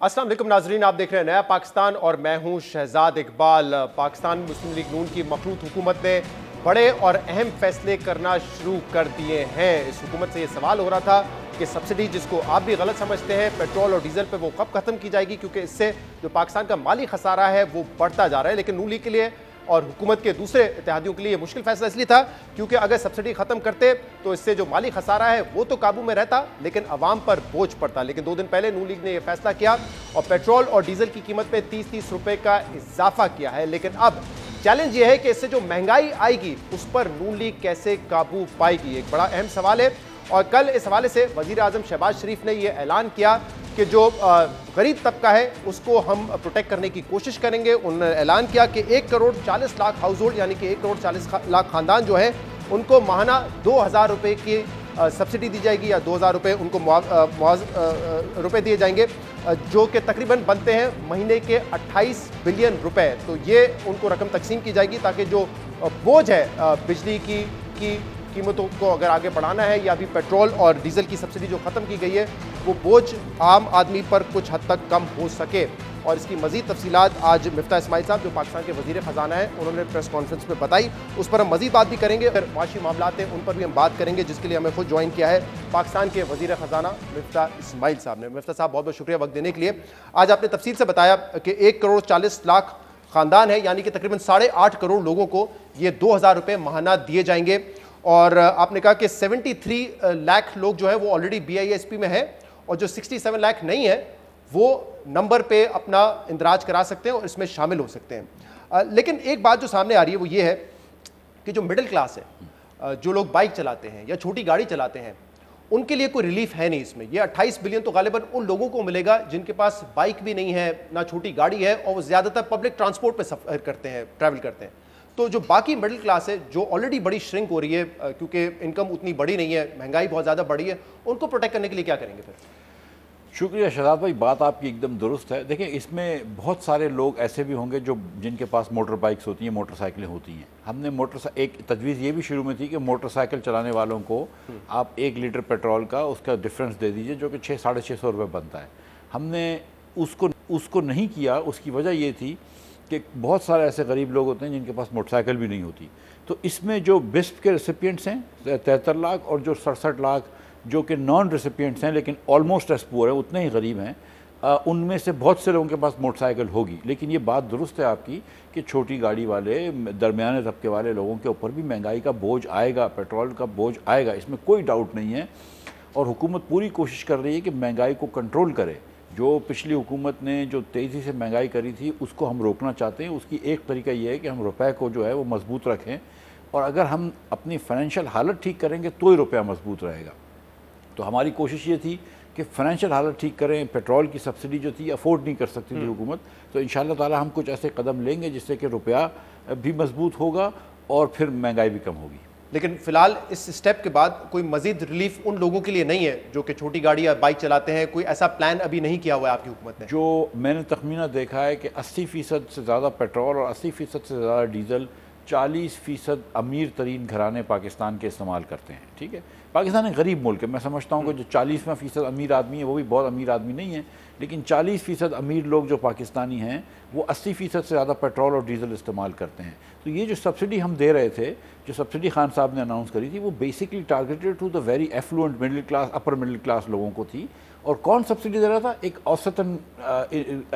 अस्सलाम वालेकुम नाजरीन, आप देख रहे हैं नया पाकिस्तान और मैं हूं शहजाद इकबाल। पाकिस्तान मुस्लिम लीग नून की मखलूत हुकूमत ने बड़े और अहम फैसले करना शुरू कर दिए हैं। इस हुकूमत से ये सवाल हो रहा था कि सब्सिडी, जिसको आप भी गलत समझते हैं, पेट्रोल और डीजल पे, वो कब ख़त्म की जाएगी, क्योंकि इससे जो पाकिस्तान का माली खसारा है वो बढ़ता जा रहा है। लेकिन नून लीग के लिए और हुकूमत के दूसरे इत्तेहादियों के लिए मुश्किल फैसला इसलिए था क्योंकि अगर सब्सिडी ख़त्म करते तो इससे जो माली खसारा है वो तो काबू में रहता, लेकिन अवाम पर बोझ पड़ता। लेकिन 2 दिन पहले नून लीग ने यह फैसला किया और पेट्रोल और डीजल की कीमत पे 30-30 रुपए का इजाफा किया है। लेकिन अब चैलेंज ये है कि इससे जो महंगाई आएगी उस पर नून लीग कैसे काबू पाएगी, एक बड़ा अहम सवाल है। और कल इस हवाले से वज़ीर आज़म शहबाज शरीफ ने यह ऐलान किया कि जो गरीब तबका है उसको हम प्रोटेक्ट करने की कोशिश करेंगे। उन्होंने ऐलान किया कि 1 करोड़ 40 लाख हाउस होल्ड, यानी कि 1 करोड़ 40 लाख खानदान जो है, उनको माहाना 2000 रुपये की सब्सिडी दी जाएगी या 2000 रुपये उनको रुपये दिए जाएंगे, जो कि तकरीबन बनते हैं महीने के 28 बिलियन रुपए। तो ये उनको रकम तकसीम की जाएगी ताकि जो बोझ है बिजली की कीमतों को अगर आगे बढ़ाना है, या अभी पेट्रोल और डीजल की सब्सिडी जो ख़त्म की गई है, वो बोझ आम आदमी पर कुछ हद तक कम हो सके। और इसकी मज़ीद तफसीलात आज मिफ्ता इस्माइल साहब जो पाकिस्तान के वज़ीर ख़जाना है उन्होंने प्रेस कॉन्फ्रेंस में बताई। उस पर हम मज़ीद बात भी करेंगे। फिर माशी मामलात हैं उन पर भी हम बात करेंगे, जिसके लिए हमें खुद ज्वाइन किया है पाकिस्तान के वज़ीर ख़जाना मिफ्ता इस्माइल साहब ने। मिफ्ता साहब, बहुत बहुत शुक्रिया वक्त देने के लिए। आज आपने तफसील से बताया कि 1 करोड़ 40 लाख ख़ानदान है, यानी कि तकरीबन 8.5 करोड़ लोगों को ये 2000 रुपये माहाना दिए जाएंगे। और आपने कहा कि 73 लाख लोग जो है वो ऑलरेडी BISP में है, और जो 67 लाख नहीं है वो नंबर पे अपना इंदराज करा सकते हैं और इसमें शामिल हो सकते हैं। लेकिन एक बात जो सामने आ रही है वो ये है कि जो मिडिल क्लास है, जो लोग बाइक चलाते हैं या छोटी गाड़ी चलाते हैं, उनके लिए कोई रिलीफ है नहीं इसमें। ये 28 बिलियन तो गालिबन उन लोगों को मिलेगा जिनके पास बाइक भी नहीं है, ना छोटी गाड़ी है, और वो ज़्यादातर पब्लिक ट्रांसपोर्ट पे सफ़र करते हैं, ट्रैवल करते हैं। तो जो बाकी मिडिल क्लास है जो ऑलरेडी बड़ी श्रिंक हो रही है क्योंकि इनकम उतनी बड़ी नहीं है, महंगाई बहुत ज़्यादा बढ़ी है, उनको प्रोटेक्ट करने के लिए क्या करेंगे फिर? शुक्रिया शहजाद भाई, बात आपकी एकदम दुरुस्त है। देखिए, इसमें बहुत सारे लोग ऐसे भी होंगे जो जिनके पास मोटर बाइक्स होती हैं, मोटरसाइकिलें होती हैं। हमने एक तजवीज़ ये भी शुरू में थी कि मोटरसाइकिल चलाने वालों को आप 1 लीटर पेट्रोल का उसका डिफरेंस दे दीजिए, जो कि 600-650 रुपये बनता है। हमने उसको नहीं किया। उसकी वजह ये थी कि बहुत सारे ऐसे गरीब लोग होते हैं जिनके पास मोटरसाइकिल भी नहीं होती। तो इसमें जो बिस्प के रेसिपिएंट्स हैं 73 लाख, और जो 67 लाख जो कि नॉन रेसिपिएंट्स हैं लेकिन ऑलमोस्ट एज पुअर हैं, उतने ही गरीब हैं, उनमें से बहुत से लोगों के पास मोटरसाइकिल होगी। लेकिन ये बात दुरुस्त है आपकी कि छोटी गाड़ी वाले, दरमियाने तबके वाले लोगों के ऊपर भी महंगाई का बोझ आएगा, पेट्रोल का बोझ आएगा, इसमें कोई डाउट नहीं है। और हुकूमत पूरी कोशिश कर रही है कि महंगाई को कंट्रोल करे। जो पिछली हुकूमत ने जो तेज़ी से महंगाई करी थी उसको हम रोकना चाहते हैं। उसकी एक तरीका ये है कि हम रुपए को जो है वो मजबूत रखें, और अगर हम अपनी फाइनेंशियल हालत ठीक करेंगे तो ही रुपया मजबूत रहेगा। तो हमारी कोशिश ये थी कि फाइनेंशियल हालत ठीक करें। पेट्रोल की सब्सिडी जो थी अफोर्ड नहीं कर सकती थी हुकूमत, तो इंशाअल्लाह ताला हम कुछ ऐसे कदम लेंगे जिससे कि रुपया भी मजबूत होगा और फिर महंगाई भी कम होगी। लेकिन फिलहाल इस स्टेप के बाद कोई मजीद रिलीफ उन लोगों के लिए नहीं है जो कि छोटी गाड़ी या बाइक चलाते हैं? कोई ऐसा प्लान अभी नहीं किया हुआ है आपकी हुकूमत ने? जो मैंने तखमीना देखा है कि 80% से ज़्यादा पेट्रोल और 80% से ज़्यादा डीजल 40% अमीर तरीन घराने पाकिस्तान के इस्तेमाल करते हैं। ठीक है, पाकिस्तान एक गरीब मुल्क है। मैं समझता हूँ कि जो 40% अमीर आदमी है वो भी बहुत अमीर आदमी नहीं है, लेकिन 40% अमीर लोग जो पाकिस्तानी हैं वो 80% से ज़्यादा पेट्रोल और डीजल इस्तेमाल करते हैं। तो ये जो सब्सिडी हम दे रहे थे, जो सब्सिडी खान साहब ने अनाउंस करी थी, वो basically targeted to the very affluent middle class, upper middle class लोगों को थी। और कौन सब्सिडी दे रहा था? एक औसतन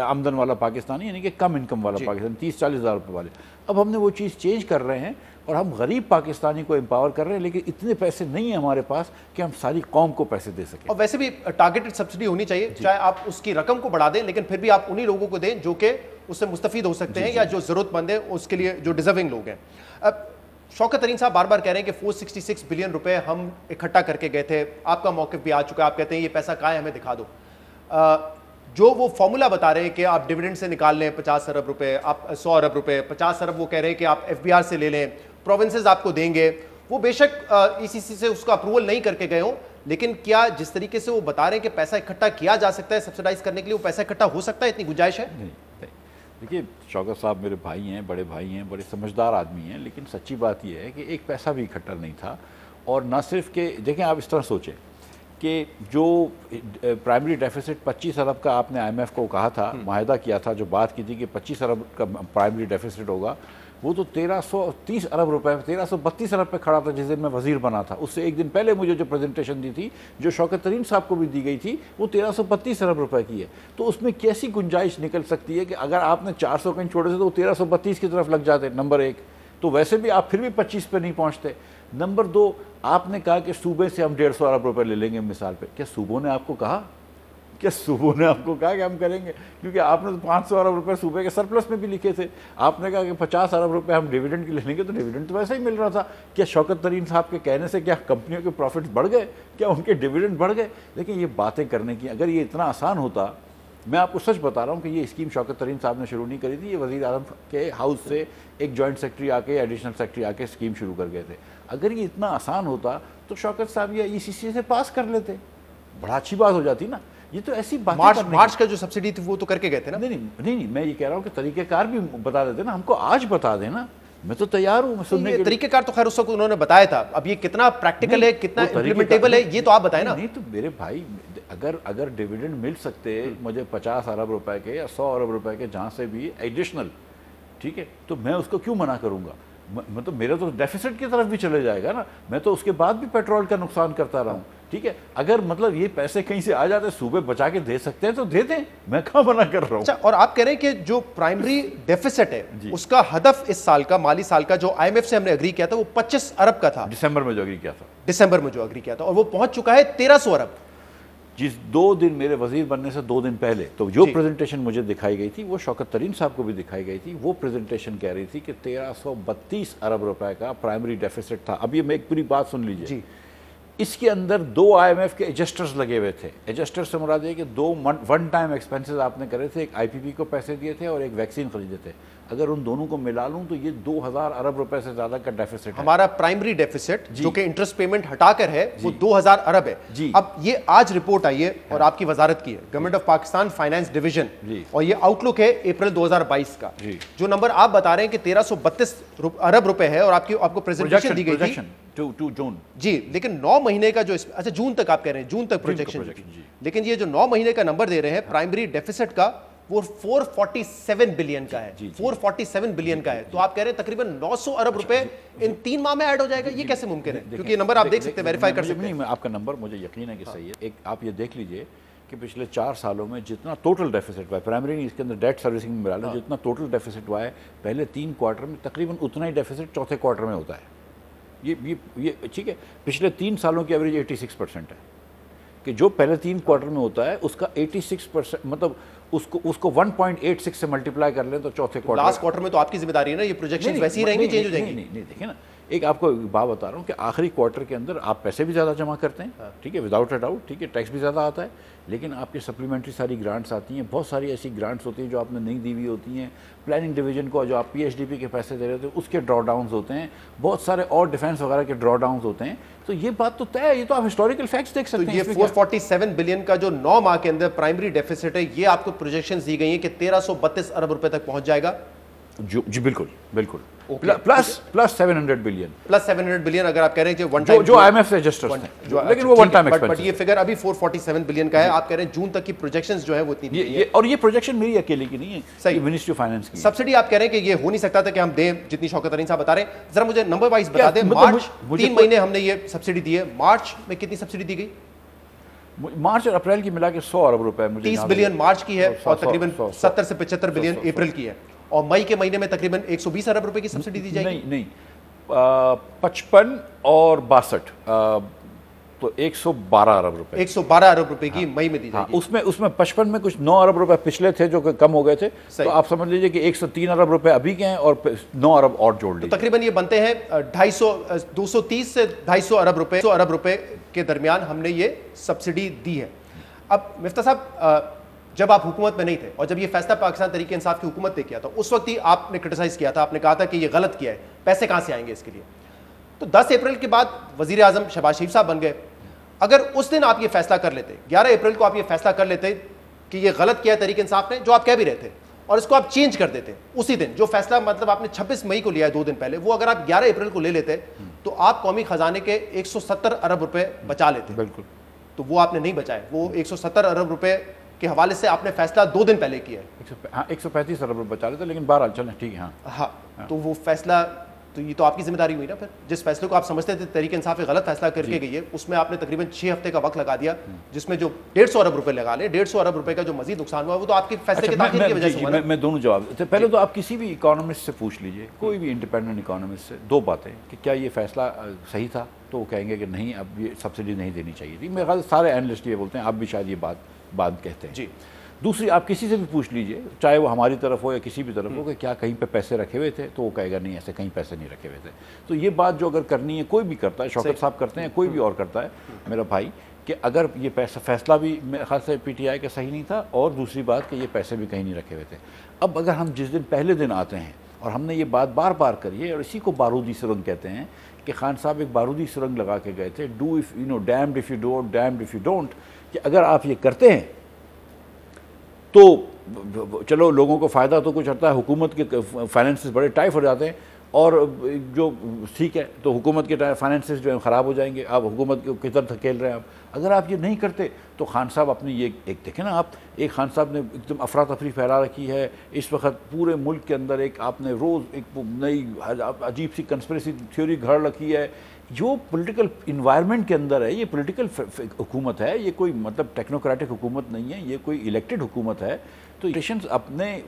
आमदन वाला पाकिस्तानी, यानी कि कम इनकम वाला पाकिस्तानी, 30-40 हज़ार रुपये वाले। अब हमने वो चीज़ चेंज कर रहे हैं और हम गरीब पाकिस्तानी को एम्पावर कर रहे हैं, लेकिन इतने पैसे नहीं है हमारे पास कि हम सारी कौम को पैसे दे सकें। और वैसे भी टारगेटेड सब्सिडी होनी चाहिए, चाहे आप उसकी रकम को बढ़ा दें, लेकिन फिर भी आप उन्हीं लोगों को दें जो कि उससे मुस्तफीद हो सकते हैं या जो ज़रूरतमंद है, उसके लिए जो डिजर्विंग लोग हैं। अब शौकत तरीन साहब बार बार कह रहे हैं कि 466 बिलियन रुपए हम इकट्ठा करके गए थे। आपका मौक़िफ़ भी आ चुका है, आप कहते हैं ये पैसा कहाँ है, हमें दिखा दो। जो वो फॉर्मूला बता रहे हैं कि आप डिविडेंड से निकाल लें 50 अरब रुपए, आप 100 अरब रुपए, 50 अरब वो कह रहे हैं कि आप FBR से ले लें, प्रोविंसेस आपको देंगे। वो बेशक ECC से उसका अप्रूवल नहीं करके गए हों, लेकिन क्या जिस तरीके से वो बता रहे हैं कि पैसा इकट्ठा किया जा सकता है सब्सिडाइज करने के लिए, वो पैसा इकट्ठा हो सकता है? इतनी गुंजाइश है? नहीं। देखिए, शौकत साहब मेरे भाई हैं, बड़े भाई हैं, बड़े समझदार आदमी हैं, लेकिन सच्ची बात यह है कि एक पैसा भी इकट्ठा नहीं था। और ना सिर्फ कि देखें, आप इस तरह सोचें کہ جو پرائمری ڈیفیسٹ 25 ارب کا آپ نے IMF کو کہا تھا، معاہدہ کیا تھا، جو بات کی تھی کہ 25 ارب کا پرائمری ڈیفیسٹ ہوگا، وہ تو 1330 ارب روپے 1332 ارب پہ کھڑا تھا جس دن میں وزیر بنا تھا. اس سے ایک دن پہلے مجھے جو پریزنٹیشن دی تھی جو شوکت ترین صاحب کو بھی دی گئی تھی وہ 1332 ارب روپے کی ہے. تو اس میں کیسی گنجائش نکل سکتی ہے کہ اگر آپ نے 400 کہیں چھوڑے تھے تو وہ 1332 کی طرف لگ جاتے. نمبر ایک تو ویسے بھی آپ پھر بھی 25 پہ نہیں پہنچتے. نمبر دو، آپ نے کہا کہ صوبے سے ہم 150 ارب روپے لے لیں گے مثال پہ. کیا صوبوں نے آپ کو کہا کہ ہم کریں گے؟ کیونکہ آپ نے تو 500 ارب روپے صوبے کے سرپلس میں بھی لکھے تھے. آپ نے کہا کہ 50 ارب روپے ہم ڈیویڈنڈ کے لے لیں گے، تو ڈیویڈنڈ تو ویسے ہی مل رہا تھا. کیا شوکت ترین صاحب کے کہنے سے کیا کمپنیوں کے پروفٹس بڑھ گئے؟ کیا ان کے ڈیویڈنڈ بڑھ گئے؟ لیکن یہ باتیں کرنے کی اگر یہ اتنا آسان ہوتا، میں آپ کو سچ بتا رہا ہوں کہ یہ اسکیم شوکت ترین صاحب نے شروع نہیں کری تھی. یہ وزیر اعظم کے ہاؤس سے ایک جوائنٹ سیکرٹری آ کے ایڈیشنل سیکرٹری آ کے اسکیم شروع کر گئے تھے. اگر یہ اتنا آسان ہوتا تو شوکت صاحب یہ ECC سے پاس کر لیتے، بڑا اچھی بات ہو جاتی نا. یہ تو ایسی بات مارچ کا جو سبسڈی تھی وہ تو کر کے گئے تھے نا. نہیں میں یہ کہہ رہا ہوں کہ طریقہ کار بھی بتا دیتے نا، ہم کو آج بتا دینا. میں تو تیار ہوں سننے کے. طریقہ کار تو خیر اس وقت انہوں نے بتایا تھا، اب یہ کتنا پریکٹیکل ہے، کتنا امپلیمنٹیبل ہے، یہ تو آپ بتائیں نا. نہیں تو میرے بھائی اگر ڈیویڈنڈ مل سکتے مجھے 50 ارب روپے کے یا 100 ارب روپے کے جہاں سے بھی ایڈیشنل، ٹھیک ہے، تو میں اس کو کیوں منع کروں گا؟ مطلب میرا تو ڈیفیسٹ کی طرف بھی چلے جائے گا نا. میں تو اس کے بعد بھی پیٹرول کا نقصان کرتا رہا ہوں. ٹھیک ہے، اگر مطلب یہ پیسے کہیں سے آ جاتے صوبے بچا کے دے سکتے ہیں تو دے دیں، میں کہاں منع کر رہا ہوں. اچھا، اور آپ کہہ رہے ہیں کہ جو پرائمری ڈیفیسٹ ہے اس کا ہدف اس سال کا مالی سال کا جو IMF سے ہم نے اگری کیا تھا وہ 25 ارب کا تھا. دسمبر میں جو اگری کیا تھا اور وہ پہنچ چکا ہے 1300 ارب. جس 2 دن میرے وزیر بننے سے 2 دن پہلے تو جو پریزنٹیشن مجھے دکھائی گئی تھی وہ شوکت ترین صاحب کو بھی دکھائی گئی تھی. وہ پریزنٹیشن کہہ رہی تھی کہ 1332 ارب روپے کا پرائمری ڈیفیسٹ تھا. اب یہ میں ایک پوری بات سن لیجئے. اس کے اندر 2 IMF کے ایڈجسٹرز لگے ہوئے تھے. ایڈجسٹر سے مراد یہ کہ 2 ون ٹائم ایکسپینسز آپ نے کرے تھے، ایک IPP کو پیسے دیے تھے اور ایک ویکسین خریدے تھے. اگر ان دونوں کو ملا لوں تو یہ 2000 ارب روپے سے زیادہ کا ڈیفیسٹ ہے. ہمارا پرائمری ڈیفیسٹ جو کہ انٹرسٹ پیمنٹ ہٹا کر ہے وہ 2000 ارب ہے. اب یہ آج رپورٹ آئی ہے اور آپ کی وزارت کی ہے، government of Pakistan finance division, اور یہ آؤٹ لک ہے اپریل 2022 کا. جو نمبر آپ بتا رہے ہیں کہ 1332 ارب روپے ہے اور آپ کو پریزنٹیشن دی گئی تھی جون. جی، لیکن 9 مہینے کا جو اچھا جون تک آپ کہہ رہے ہیں، جون تک پروجیکشن، لیکن یہ جو 9 مہینے کا نمبر دے رہے ہیں پرائمری ڈیفیسٹ کا وہ 447 بلین کا ہے. 447 بلین کا ہے. تو آپ کہہ رہے ہیں تقریباً 900 ارب روپے ان 3 ماہ میں ایڈ ہو جائے گا. یہ کیسے ممکن ہے؟ کیونکہ یہ نمبر آپ دیکھ سکتے ہیں، ویریفائی کر سکتے ہیں. نہیں، آپ کا نمبر مجھے یقین ہے کہ صحیح ہے. ایک آپ یہ دیکھ لیجئے کہ پچھلے 4 سالوں میں جتنا ٹوٹل ڈیفیسٹ ہوا ہے، پرائمری نہیں، اس کے اندر ڈیٹ سروسنگ میں ملا لو، جتنا ٹوٹل ڈیفیسٹ ہوا ہے پہلے 3 کوارٹر میں تقریباً اتنا ہی ڈیفیسٹ چوتھے کوارٹر میں ہوتا ہے. یہ ٹھیک ہے، پچھلے 3 سالوں کی ایوریج 86% ہے کہ جو پہلے 3 کوارٹر میں ہوتا ہے اس کا 86%، مطلب اس کو 1.86 سے ملٹیپلائی کر لیں تو چوتھے کوارٹر. لاسٹ کوارٹر میں تو آپ کی ذمہ داری ہے نا، یہ پروجیکشن ویسے ہی رہیں گے، چینج ہو جائیں گے. نہیں دیکھیں نا، ایک آپ کو بات بتا رہا ہوں کہ آخری کوارٹر کے اندر آپ پیسے بھی زیادہ جمع کرتے ہیں، ٹھیک ہے، وداؤٹ اے ڈاؤٹ، ٹھیک ہے، ٹیکس بھی زیادہ آتا ہے، لیکن آپ کی سپلیمنٹری ساری گرانٹس آتی ہیں. بہت ساری ایسی گرانٹس ہوتی ہیں جو آپ نے نہیں دی ہوئی ہوتی ہیں. پلاننگ ڈویژن کو جو آپ PHDP کے پیسے دے رہے تھے اس کے ڈرا ڈاؤنز ہوتے ہیں. بہت سارے اور ڈیفینس وغیرہ کے ڈرا ڈاؤنز ہوتے ہیں. تو یہ بات تو طے ہے، یہ تو آپ ہسٹوریکل فیکٹس دیکھ سکتے ہیں. یہ 447 بلین کا جو 9 ماہ کے اندر پرائمری ڈیفیسٹ ہے، یہ آپ کو پروجیکشنز دی گئی ہیں کہ 1332 ارب روپے تک پہنچ جائے گا. جی بالکل پلس 700 بلین اگر آپ کہہ رہے ہیں کہ ون ٹائم جو IMF سے ایڈجسٹرز ہیں، لیکن وہ ون ٹائم ایکسپینس. بٹ یہ فگر ابھی 447 بلین کا ہے. آپ کہہ رہے ہیں جون تک کی پروجیکشنز جو ہیں وہ اتنی ہیں، اور یہ پروجیکشن میری اکیلے کی نہیں ہے، صحیح، منسٹری آف فائنانس کی. سبسڈی آپ کہہ رہے ہیں کہ یہ ہو نہیں سکتا تھا کہ ہم دیں جتنی شوکت ترین صاحب بتا رہے ہیں. ذرا مجھے نمبر وائز بتا دیں. مارچ 3 مہینے ہم نے یہ سبسڈی دی ہے، مارچ میں کتنی سبسڈی دی گئی؟ مارچ اور اپریل کی ملا کے 100 ارب روپے. 30 بلین مارچ کی ہے اور تقریباً 70 سے 75 بلین اپریل کی ہے. اور مئی کے مہینے میں تقریباً 120 ارب روپے کی سبسڈی دی جائے گی. نہیں 55 اور 62 تو 112 ارب روپے. 112 ارب روپے کی مئی میں دی جائے گی. اس میں 55 میں کچھ 9 ارب روپے پچھلے تھے جو کہ کم ہو گئے تھے، تو آپ سمجھ لیجئے کہ 103 ارب روپے ابھی کے ہیں اور 9 ارب اور جوڑ لیجئے. تقریباً یہ بنتے ہیں 230 سے 250 ارب روپے کے درمیان ہم نے یہ سبسڈی دی ہے. اب مفتاح صاحب، جب آپ حکومت میں نہیں تھے اور جب یہ فیصلہ پاکستان تحریک انصاف کی حکومت نے کیا تھا، اس وقت ہی آپ نے کرٹیسائز کیا تھا، آپ نے کہا تھا کہ یہ غلط کیا ہے، پیسے کہاں سے آئیں گے اس کے لیے. تو 10 اپریل کے بعد وزیر اعظم شہباز شریف صاحب بن گئے. اگر اس دن آپ یہ فیصلہ کر لیتے، 11 اپریل کو آپ یہ فیصلہ کر لیتے کہ یہ غلط کیا ہے تحریک انصاف نے، جو آپ کہہ بھی رہے تھے، اور اس کو آپ چینج کر دیتے اسی دن، جو فیصلہ مطلب آپ نے 26 مئی کو لیا ہے 2 دن پہلے، وہ اگر آپ 11 اپریل کو لے لیتے تو آپ قومی خزانے کے 170 ارب روپے بچا لیتے. بالکل. تو تو وہ آپ نے نہیں بچائے. وہ 170 ارب روپے کے حوالے سے آپ نے فیصلہ 2 دن پہلے کیا ہے. ہاں 135 ارب روپے بچا رہے تھے, لیکن بہرحال چلیں ٹھیک ہے. ہاں تو وہ فیصلہ تو یہ تو آپ کی ذمہ داری ہوئی نا. پھر جس فیصلے کو آپ سمجھتے تھے تحریک انصاف ایک غلط فیصلہ کر کے گئی ہے, اس میں آپ نے تقریباً 6 ہفتے کا وقت لگا دیا, جس میں جو 150 ارب روپے لگا لیں, 150 ارب روپے کا جو مزید نقصان ہوا وہ تو آپ کے فیصلے کے تاخیر کی وجہ سے ہوا. میں دونوں جواب دیتے. پہلے تو آپ کسی بھی اکانومسٹ سے پوچھ لیجئے, کوئی بھی انڈیپینڈنٹ اکانومسٹ سے, 2 باتیں کہ کیا یہ فیصلہ صحیح تھا, تو وہ کہیں گے کہ نہیں اب یہ سبسڈی نہیں دینی چاہیے تھی. میرے خیال سے سارے اینالسٹ یہ بولتے ہیں, آپ بھی شاید یہ بات کہتے ہیں. جی. دوسری, آپ کسی سے بھی پوچھ لیجئے, چاہے وہ ہماری طرف ہو یا کسی بھی طرف ہو, کہ کیا کہیں پہ پیسے رکھے ہوئے تھے, تو وہ کہے گا نہیں ایسے کہیں پیسے نہیں رکھے ہوئے تھے. تو یہ بات جو اگر کرنی ہے, کوئی بھی کرتا ہے, شوکت صاحب کرتے ہیں, کوئی بھی اور کرتا ہے میرا بھائی, کہ اگر یہ فیصلہ بھی میرے خیال سے پی ٹی آئی کا صحیح نہیں تھا, اور دوسری بات کہ یہ پیسے بھی کہیں نہیں رکھے ہوئے تھے. اب اگر ہم جس دن پہلے دن آتے ہیں, اور ہم نے یہ بات بار بار کری ہے, اور اسی کو بارودی سرنگ کہتے ہیں, کہ خان صاحب ایک بارودی سرنگ لگا کے گئے تھے, do if you know damned if you do damned if you don't, کہ اگر آپ یہ کرتے ہیں تو چلو لوگوں کو فائدہ تو کچھ ہوتا ہے, حکومت کے فائنینسز بڑے ٹائٹ ہو جاتے ہیں, اور جو ٹھیک ہے تو حکومت کے فائنینسز جو ہیں خراب ہو جائیں گے, آپ حکومت کی طرف دھکیل رہے ہیں. آپ اگر آپ یہ نہیں کرتے تو خان صاحب اپنی یہ ایک دیکھیں نا, آپ ایک خان صاحب نے ایک دم افراتفری پھیلا رکھی ہے اس وقت پورے ملک کے اندر. ایک آپ نے روز ایک نئی عجیب سی کنسپریسی تھیوری گھڑ رکھی ہے. جو پولیٹیکل انوائرمنٹ کے اندر ہے, یہ پولیٹیکل حکومت ہے, یہ کوئی مطلب ٹیکنوکریٹک حکومت نہیں ہے, یہ کوئی الیکٹڈ حکومت ہے. تو الیکشنز اپنے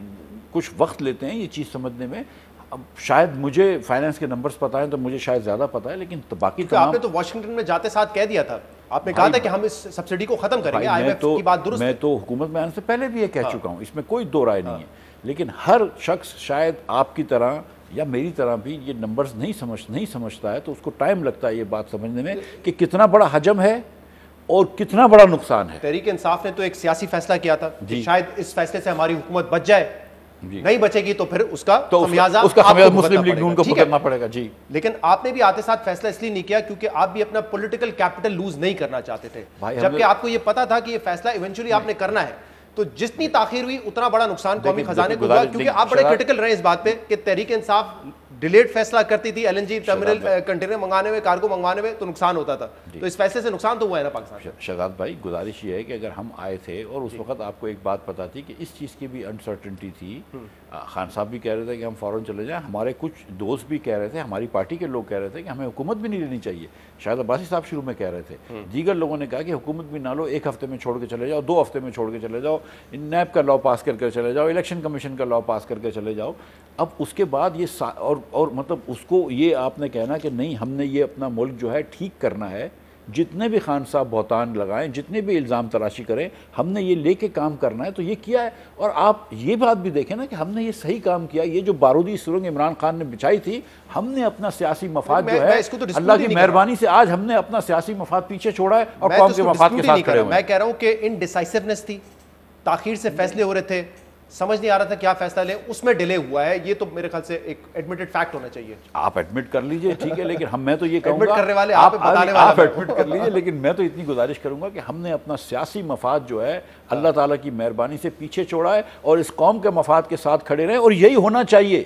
کچھ وقت لیتے ہیں یہ چیز سمجھنے میں. اب شاید مجھے فائنینس کے نمبرز پتہ ہیں تو مجھے شاید زیادہ پتہ ہے, لیکن باقی آپ نے تو واشنگٹن میں جاتے ساتھ کہہ دیا تھا, آپ نے کہا تھا کہ ہم اس سبسڈی کو ختم کریں گے. آئی ایم ایف کی بات درست ہے. میں تو حکومت میں آنے سے پہلے بھی یہ کہہ چکا ہوں, اس میں کوئی دو رائے نہیں ہے. لیکن ہر شخص شاید آپ کی طرح یا میری طرح بھی یہ نمبرز نہیں سمجھتا ہے, تو اس کو ٹائم لگتا ہے یہ بات سمجھنے میں کہ کتنا بڑا حجم ہے اور کتنا بڑا نقصان ہے. تحریک انصاف نے تو ایک سیاسی فیصلہ کیا تھا کہ شاید اس فیصلے سے ہماری حکومت بچ جائے, نہیں بچے گی تو پھر اس کا خمیازہ مسلم لیگ نون کو بھگتنا پڑے گا. جی, لیکن آپ نے بھی آتے ساتھ فیصلہ اس لیے نہیں کیا کیونکہ آپ بھی اپنا پولیٹیکل کیپٹل لوز نہیں کرنا چاہتے تھے, جبکہ آپ کو یہ پتا تھا کہ یہ فیصلہ ایونچولی آپ نے کرنا ہے. تو جتنی تاخیر ہوئی اتنا بڑا نقصان قومی خزانے کو ہوا, کیونکہ آپ بڑے کرٹیکل رہے اس بات پہ کہ تحریک انصاف ڈیلیٹ فیصلہ کرتی تھی L N G terminal container منگانے میں, کارگو منگوانے میں, تو نقصان ہوتا تھا. تو اس فیصلے سے نقصان تو ہوا ہے نا پاکستان. شہزاد بھائی, گزارش یہ ہے کہ اگر ہم آئے تھے اور اس وقت آپ کو ایک بات پتا تھی کہ اس چیز کی بھی انسرٹنٹی تھی, خان صاحب بھی کہہ رہے تھے کہ ہم فوراً چلے جائیں, ہمارے کچھ دوست بھی کہہ رہے تھے, ہماری پارٹی کے لوگ کہہ رہے تھے کہ ہمیں حکومت بھی نہیں لینی چاہیے. شاید عباسی صاحب شروع میں کہہ رہے تھے, دیگر لوگوں نے کہا کہ حکومت بھی نہ لو, 1 ہفتے میں چھوڑ کے چلے جاؤ, 2 ہفتے میں چھوڑ کے چلے جاؤ, نیب کا لا پاس کر کے چلے جاؤ, الیکشن کمیشن کا لا پاس کر کے چلے جاؤ. اب اس کے بعد یہ اور مطلب اس کو یہ آپ نے کہنا کہ نہیں ہم نے یہ اپنا ملک جو ہے ٹھیک کرنا ہے, جتنے بھی خان صاحب بہتان لگائیں, جتنے بھی الزام تراشی کریں, ہم نے یہ لے کے کام کرنا ہے, تو یہ کیا ہے. اور آپ یہ بات بھی دیکھیں نا کہ ہم نے یہ صحیح کام کیا. یہ جو بارودی سرنگ عمران خان نے بچھائی تھی, ہم نے اپنا سیاسی مفاد جو ہے اللہ کی مہربانی سے آج ہم نے اپنا سیاسی مفاد پیچھے چھوڑا ہے اور قوم کے مفاد کے ساتھ کھڑے ہوئے ہیں. میں کہہ رہا ہوں کہ انڈیسائسونیس تھی, تاخیر سے فیصلے ہو رہے تھے, سمجھ نہیں آ رہا تھا کیا فیصلہ لیں, اس میں ڈیلے ہوا ہے. یہ تو میرے خیال سے ایک ایڈمٹڈ فیکٹ ہونا چاہیے. آپ ایڈمٹ کر لیجئے, ٹھیک ہے, لیکن میں تو یہ کہوں ایڈمٹ گا کرنے والے آپ ایڈمٹ کر لیجئے, لیکن میں تو اتنی گزارش کروں گا کہ ہم نے اپنا سیاسی مفاد جو ہے اللہ تعالیٰ کی مہربانی سے پیچھے چھوڑا ہے, اور اس قوم کے مفاد کے ساتھ کھڑے رہیں, اور یہی ہونا چاہیے.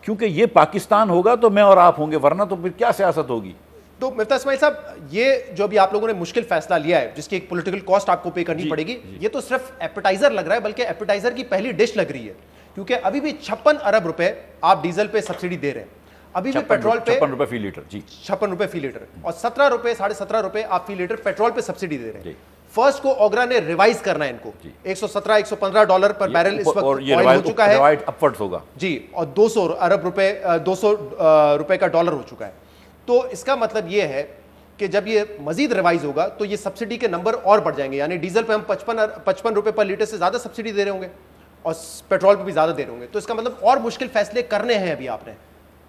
کیونکہ یہ پاکستان ہوگا تو میں اور آپ ہوں گے, ورنہ تو پھر کیا سیاست ہوگی. تو مفتاح اسماعیل صاحب, یہ جو ابھی آپ لوگوں نے مشکل فیصلہ لیا ہے جس کی ایک پولیٹیکل کاسٹ آپ کو پے کرنی پڑے گی, یہ تو صرف ایپیٹائزر لگ رہا ہے, بلکہ ایپیٹائزر کی پہلی ڈش لگ رہی ہے, کیونکہ ابھی بھی 56 ارب روپے آپ ڈیزل پہ سبسڈی دے رہے ہیں, ابھی بھی پیٹرول پہ 56 روپے فی لیٹر. جی, 56 روپے فی لیٹر, اور 17 روپے 17.5 روپے آپ فی لیٹر پیٹرول پہ سبسڈی دے رہے ہیں. فرسٹ کو اوگرا نے ریوائز کرنا ہے ان کو, $117-115 پر بیرل اس وقت آئل ہو چکا ہے, اپورڈز ہوگا جی, اور 200 ارب روپے 200 روپے کا ڈالر ہو چکا ہے. تو اس کا مطلب یہ ہے کہ جب یہ مزید ریوائز ہوگا تو یہ سبسڈی کے نمبر اور بڑھ جائیں گے. یعنی ڈیزل پہ ہم 55 روپے پر لیٹر سے زیادہ سبسڈی دے رہے ہوں گے, اور پیٹرول پہ بھی زیادہ دے رہے ہوں گے. تو اس کا مطلب اور مشکل فیصلے کرنے ہیں ابھی آپ نے.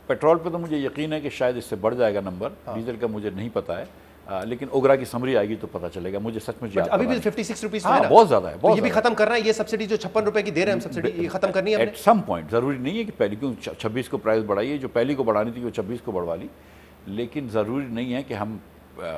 پیٹرول پہ تو مجھے یقین ہے کہ شاید اس سے بڑھ جائے گا نمبر, ڈیزل کا مجھے نہیں پتا ہے, لیکن اوگرا کی سمری آئے گی تو پتہ چلے گا. مجھے سچ میں ابھی بھی 56 روپیز ہے, بہت زیادہ ہے. یہ بھی ختم کرنا ہے, یہ سبسڈی جو 56 روپے کی دے رہے ہیں ہم سبسڈی, یہ ختم کرنی ہے ایٹ سم پوائنٹ. ضروری نہیں ہے کہ پہلی کیوں 26 کو پرائز بڑھائیے, جو پہلی کو بڑھانی تھی وہ 26 کو بڑھوا لی, لیکن ضروری نہیں ہے کہ ہم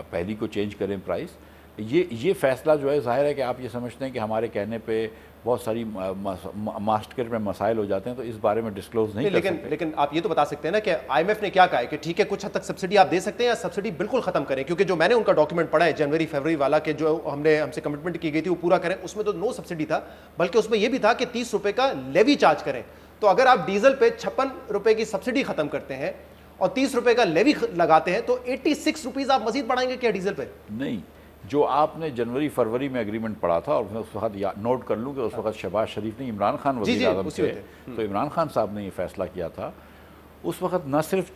پہلی کو چینج کریں پرائز. یہ فیصلہ جو ہے ظاہر ہے کہ آپ یہ سمجھتے ہیں کہ ہمارے کہنے پہ بہت ساری مارکیٹ میں مسائل ہو جاتے ہیں، تو اس بارے میں ڈسکلوز نہیں کر سکتے۔ لیکن آپ یہ تو بتا سکتے ہیں نا کہ آئی ایم ایف نے کیا کہا ہے کہ ٹھیک ہے کچھ حد تک سبسڈی آپ دے سکتے ہیں یا سبسڈی بالکل ختم کریں، کیونکہ جو میں نے ان کا ڈاکیومنٹ پڑھا ہے جنوری فروری والا کہ جو ہم سے کمٹمنٹ کی گئی تھی وہ پورا کریں، اس میں تو نو سبسڈی تھا، بلکہ اس میں یہ بھی تھا کہ 30 روپے کا لیوی چارج کریں۔ تو اگر آپ ڈیزل پہ 56 روپے کی سبسڈی ختم کرتے ہیں اور 30 روپے کا لیوی لگاتے ہیں تو 86 روپیز آپ مزید بڑھائیں گے کیا ڈیزل پہ؟ نہیں، جو آپ نے جنوری فروری میں ایگریمنٹ پڑھا تھا، اور اس وقت نوٹ کر لوں کہ اس وقت شہباز شریف نے عمران خان وزیر اعظم تھے، تو عمران خان صاحب نے یہ فیصلہ کیا تھا۔ اس وقت نہ صرف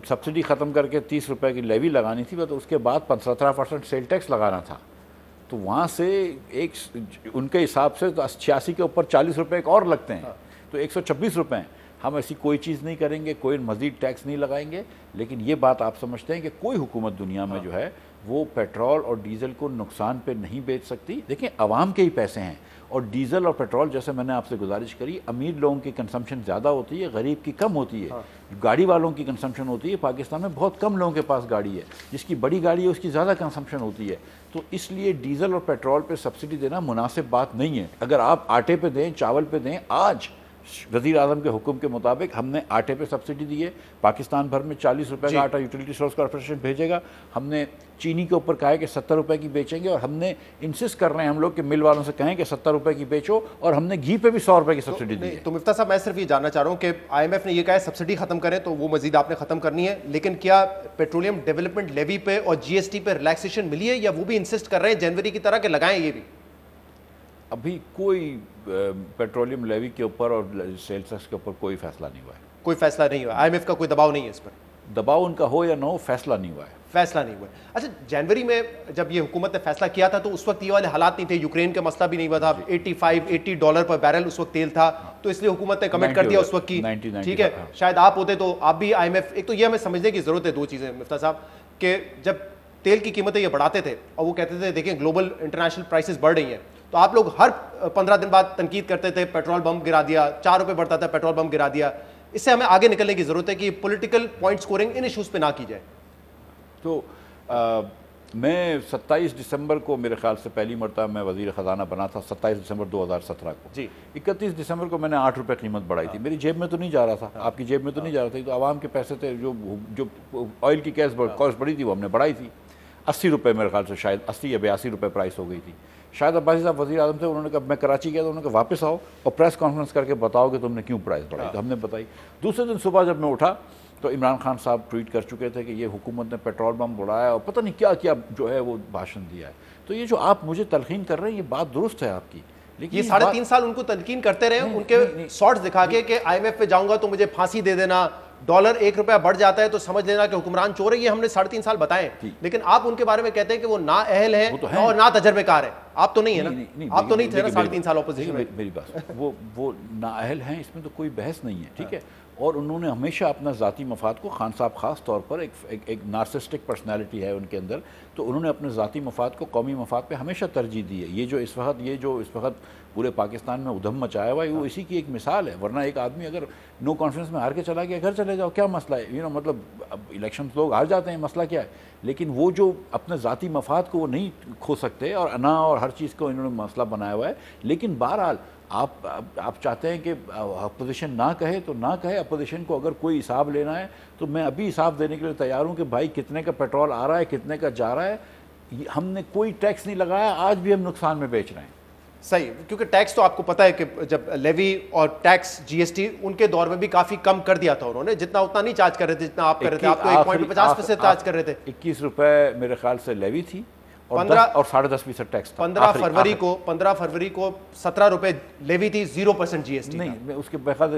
سبسڈی ختم کر کے 30 روپے کی لیوی لگانی تھی، بلکہ اس کے بعد 17% سیل ٹیکس لگانا تھا۔ تو وہاں سے ان کے حساب سے 86 کے اوپر 40 روپے ایک اور لگتے ہیں، تو 126 روپے ہیں۔ ہم ایسی کوئی چیز نہیں کریں گے، کوئی مزید ٹیکس نہیں لگائیں گے، لیکن یہ بات آپ سمجھتے ہیں کہ کوئی حکومت دنیا میں جو ہے وہ پیٹرول اور ڈیزل کو نقصان پہ نہیں بیچ سکتی۔ دیکھیں عوام کے ہی پیسے ہیں، اور ڈیزل اور پیٹرول جیسے میں نے آپ سے گزارش کری، امیر لوگوں کی کنسمپشن زیادہ ہوتی ہے، غریب کی کم ہوتی ہے۔ گاڑی والوں کی کنسمپشن ہوتی ہے، پاکستان میں بہت کم لوگوں کے پاس گاڑی ہے، جس کی بڑی گاڑی ہے اس کی زیادہ کنسمپشن ہوتی ہے۔ تو اس لیے ڈیزل اور پیٹرول پہ سبسڈی دینا مناسب بات نہیں ہے۔ اگر آپ آٹے پہ دیں، چاول پہ دیں، آج وزیر اعظم کے حکم کے مطابق ہم نے آٹے پہ سبسڈی دی ہے، پاکستان بھر میں 40 روپے کا آٹا یوٹیلیٹی سورس کارپوریشن بھیجے گا۔ ہم نے چینی کے اوپر کہا ہے کہ 70 روپے کی بیچیں گے، اور ہم نے انسسٹ کر رہے ہیں ہم لوگ کہ مل والوں سے کہیں کہ 70 روپے کی بیچو، اور ہم نے گھی پہ بھی 100 روپے کی سبسڈی دی ہے۔ تو مفتاح صاحب میں صرف یہ جاننا چاہ رہا ہوں کہ آئی ایم ایف نے یہ کہا ہے سبسڈی ختم کریں، تو وہ مزید آپ نے ختم کرنی ہے، لیکن کیا پیٹرولیم ڈیولپمنٹ لیوی پہ اور جی ایس ٹی پہ ریلیکسیشن ملی ہے، یا وہ بھی انسسٹ کر رہے ہیں جنوری کی طرح کہ لگائیں یہ بھی؟ ابھی کوئی پیٹرولیم لیوی کے اوپر اور سیل ٹیکس کے اوپر کوئی فیصلہ نہیں ہوا ہے۔ کوئی فیصلہ نہیں ہوا، آئی ایم ایف کا کوئی دباؤ نہیں ہے اس پر؟ دباؤ ان کا ہو یا نہ ہو، فیصلہ نہیں ہوا ہے۔ فیصلہ نہیں ہوا ہے۔ اچھا، جنوری میں جب یہ حکومت نے فیصلہ کیا تھا تو اس وقت یہ والے حالات نہیں تھے، یوکرین کا مسئلہ بھی نہیں ہوا تھا، $85-80 پر بیرل اس وقت تیل تھا، تو اس لیے حکومت نے کمٹ کر دیا اس وقت کی، ٹھیک ہے، شاید آپ ہوتے تو آپ بھی آئی ایم ایف، ایک تو یہ ہمیں سمجھنے کی ضرورت ہے دو چیزیں مفتاح صاحب، کہ جب تیل کی قیمتیں یہ بڑھاتے تھے اور وہ کہتے تھے دیکھیں گلوبل انٹرنیشنل پرائسز بڑھ رہی ہیں، تو آپ لوگ ہر 15 دن بعد تنقید کرتے تھے، پیٹرول بم گرا دیا، 4 روپے بڑھتا تھا پیٹرول بم گرا دیا۔ اس سے ہمیں آگے نکلنے کی ضرورت ہے کہ پولیٹیکل پوائنٹ سکورنگ ان ایشوز پہ نہ کی جائے۔ تو میں 27 دسمبر کو میرے خیال سے پہلی مرتبہ میں وزیر خزانہ بنا تھا، 27 دسمبر 2017 کو جی 31 دسمبر کو میں نے 8 روپے قیمت بڑھائی تھی۔ میری جیب میں تو نہیں جا رہا تھا، آپ کی جیب میں تو نہیں جا رہا تھا، تو عوام کے پیسے تھے، جو آئل کی کاسٹ بڑھی تھی وہ ہم نے بڑھائی تھی، 80 روپے میرے خیال سے، شاید 80 یا 82 روپے پرائس ہو گئی تھی۔ شاید عباسی صاحب وزیر اعظم تھے، انہوں نے کہا میں کراچی گیا تو انہوں نے کہا واپس آؤ اور پریس کانفرنس کر کے بتاؤ کہ تم نے کیوں پرائس بڑھائی، تو ہم نے بتائی۔ دوسرے دن صبح جب میں اٹھا تو عمران خان صاحب ٹویٹ کر چکے تھے کہ یہ حکومت نے پیٹرول بم بڑھایا اور پتہ نہیں کیا کیا جو ہے وہ بھاشن دیا ہے۔ تو یہ جو آپ مجھے تلقین کر رہے ہیں یہ بات درست ہے آپ کی، لیکن یہ 3.5 سال ان کو تلقین کرتے رہے، ان کے شارٹس دکھا کے کہ آئی ایم ایف پہ جاؤں گا تو مجھے پھانسی دے دینا، ڈالر 1 روپیہ بڑھ جاتا ہے تو سمجھ لینا کہ حکمران چور ہے، یہ ہم نے 3.5 سال بتائے، لیکن آپ ان کے بارے میں کہتے ہیں کہ وہ نااہل ہیں اور نا تجربے کار ہیں۔ آپ تو نہیں ہے نا، آپ تو نہیں تھے نا 3.5 سال اپوزیشن میں۔ میری بات، وہ نااہل ہیں، اس میں تو کوئی بحث نہیں ہے، ٹھیک ہے، اور انہوں نے ہمیشہ اپنا ذاتی مفاد کو، خان صاحب خاص طور پر ایک نارسسٹک پرسنالٹی ہے ان کے اندر، تو انہوں نے اپنے ذاتی مفاد کو قومی مفاد پہ ہمیشہ ترجیح دی ہے۔ یہ جو اس وقت پورے پاکستان میں ادھم مچایا ہوا ہے وہ اسی کی ایک مثال ہے، ورنہ ایک آدمی اگر نو کانفیڈنس میں ہار کے چلا گیا گھر چلے جاؤ، کیا مسئلہ ہے، مطلب الیکشنز لوگ ہار جاتے ہیں، مسئلہ کیا ہے، لیکن وہ جو اپنے ذاتی مفاد کو وہ نہیں کھو سکتے، اور انا اور ہر چیز کو انہوں نے مسئلہ بنایا ہوا ہے۔ لیکن بہرحال آپ چاہتے ہیں کہ اپوزیشن نہ کہے تو نہ کہے، اپوزیشن کو اگر کوئی حساب لینا ہے تو میں ابھی حساب دینے کے لیے تیار ہوں کہ بھائی کتنے کا پیٹرول آ رہا ہے، کتنے کا جا رہا ہے، ہم نے کوئی ٹیکس نہیں لگایا، آج بھی ہم نقصان میں بیچ رہے ہیں۔ صحیح، کیونکہ ٹیکس تو آپ کو پتہ ہے کہ جب لیوی اور ٹیکس جی ایس ٹی ان کے دور میں بھی کافی کم کر دیا تھا انہوں نے، جتنا اتنا نہیں چارج کر رہے تھے جتنا آپ کر رہے تھے، آپ تو 1.50% چارج کر رہے تھے۔ 21 روپے میرے خیال سے لیوی تھی اور 10.5% ٹیکس تھا۔ 15 فروری کو 17 روپے لیوی تھی، 0% جی ایس ٹی نہیں، اس کے بخاد